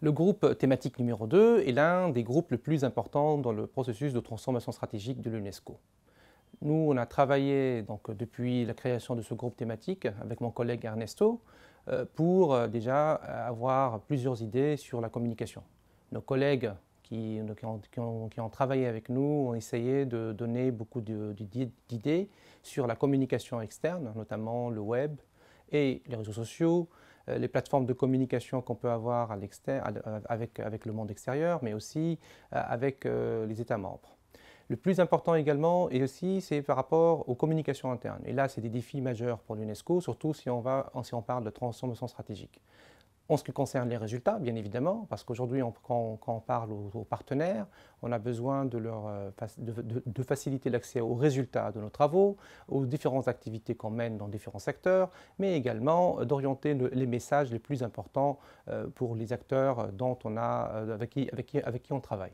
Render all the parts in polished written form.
Le groupe thématique numéro 2 est l'un des groupes les plus importants dans le processus de transformation stratégique de l'UNESCO. Nous, on a travaillé depuis la création de ce groupe thématique avec mon collègue Ernesto pour déjà avoir plusieurs idées sur la communication. Nos collègues qui ont travaillé avec nous ont essayé de donner beaucoup d'idées sur la communication externe, notamment le web et les réseaux sociaux, les plateformes de communication qu'on peut avoir avec le monde extérieur, mais aussi avec les États membres. Le plus important également, et aussi, c'est par rapport aux communications internes. Et là, c'est des défis majeurs pour l'UNESCO, surtout si on parle de transformation stratégique. En ce qui concerne les résultats, bien évidemment, parce qu'aujourd'hui, quand on parle aux partenaires, on a besoin de faciliter l'accès aux résultats de nos travaux, aux différentes activités qu'on mène dans différents secteurs, mais également d'orienter les messages les plus importants pour les acteurs avec qui on travaille.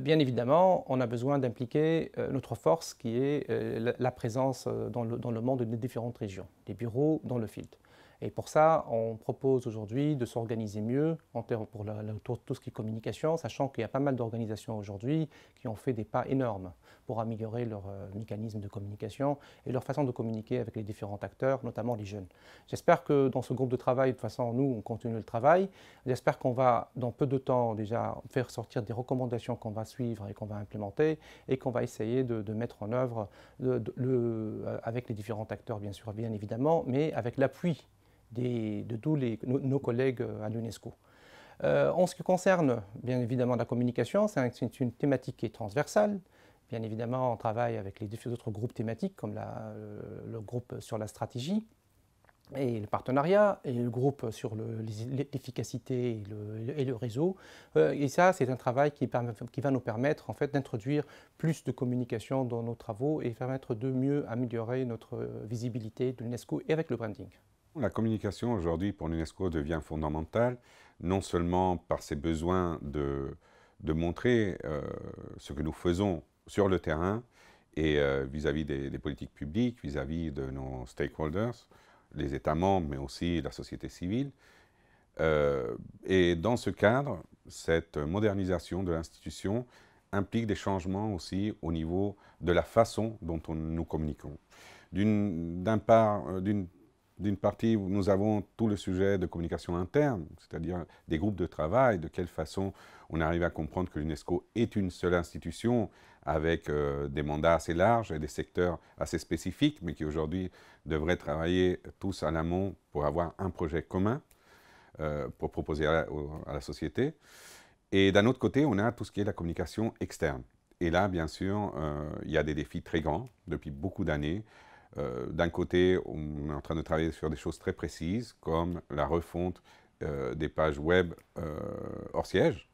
Bien évidemment, on a besoin d'impliquer notre force qui est la présence dans le monde des différentes régions, des bureaux dans le field. Et pour ça, on propose aujourd'hui de s'organiser mieux pour tout ce qui est communication, sachant qu'il y a pas mal d'organisations aujourd'hui qui ont fait des pas énormes pour améliorer leur mécanisme de communication et leur façon de communiquer avec les différents acteurs, notamment les jeunes. J'espère que dans ce groupe de travail, de toute façon, nous, on continue le travail. J'espère qu'on va, dans peu de temps, déjà faire sortir des recommandations qu'on va suivre et qu'on va implémenter et qu'on va essayer de mettre en œuvre avec les différents acteurs, bien sûr, bien évidemment, mais avec l'appui de tous nos collègues à l'UNESCO. En ce qui concerne, bien évidemment, la communication, c'est une thématique qui est transversale. Bien évidemment, on travaille avec les autres groupes thématiques, comme le groupe sur la stratégie et le partenariat, et le groupe sur l'efficacité et le réseau. Et ça, c'est un travail qui va nous permettre en fait, d'introduire plus de communication dans nos travaux et permettre de mieux améliorer notre visibilité de l'UNESCO et avec le branding. La communication aujourd'hui pour l'UNESCO devient fondamentale, non seulement par ses besoins de montrer ce que nous faisons sur le terrain et vis-à-vis des politiques publiques, vis-à-vis de nos stakeholders, les États membres, mais aussi la société civile. Et dans ce cadre, cette modernisation de l'institution implique des changements aussi au niveau de la façon dont nous communiquons. D'une partie, nous avons tout le sujet de communication interne, c'est-à-dire des groupes de travail, de quelle façon on arrive à comprendre que l'UNESCO est une seule institution avec des mandats assez larges et des secteurs assez spécifiques, mais qui aujourd'hui devraient travailler tous à l'amont pour avoir un projet commun pour proposer à la société. Et d'un autre côté, on a tout ce qui est la communication externe. Et là, bien sûr, il y a des défis très grands depuis beaucoup d'années. D'un côté, on est en train de travailler sur des choses très précises, comme la refonte des pages web hors siège,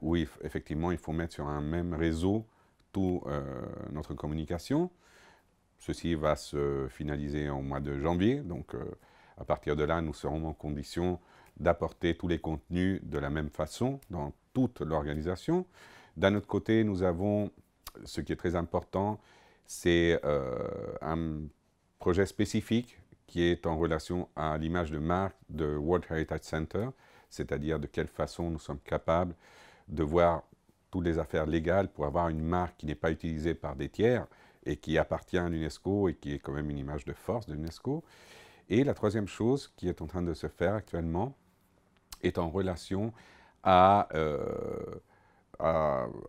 où effectivement, il faut mettre sur un même réseau toute notre communication. Ceci va se finaliser au mois de janvier, donc à partir de là, nous serons en condition d'apporter tous les contenus de la même façon dans toute l'organisation. D'un autre côté, nous avons, ce qui est très important, c'est un projet spécifique qui est en relation à l'image de marque de World Heritage Center, c'est-à-dire de quelle façon nous sommes capables de voir toutes les affaires légales pour avoir une marque qui n'est pas utilisée par des tiers et qui appartient à l'UNESCO et qui est quand même une image de force de l'UNESCO. Et la troisième chose qui est en train de se faire actuellement est en relation à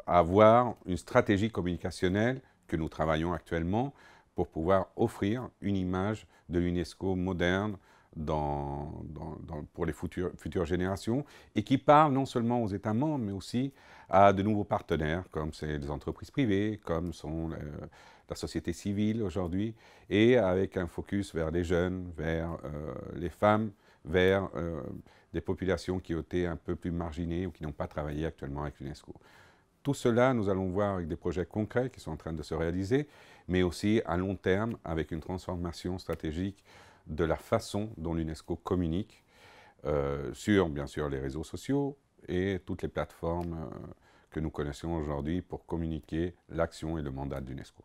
avoir une stratégie communicationnelle que nous travaillons actuellement pour pouvoir offrir une image de l'UNESCO moderne pour les futures générations et qui parle non seulement aux États membres, mais aussi à de nouveaux partenaires, comme c'est les entreprises privées, comme sont la société civile aujourd'hui, et avec un focus vers les jeunes, vers les femmes, vers des populations qui ont été un peu plus marginées ou qui n'ont pas travaillé actuellement avec l'UNESCO. Tout cela, nous allons voir avec des projets concrets qui sont en train de se réaliser, mais aussi à long terme avec une transformation stratégique de la façon dont l'UNESCO communique sur, bien sûr, les réseaux sociaux et toutes les plateformes que nous connaissons aujourd'hui pour communiquer l'action et le mandat de l'UNESCO.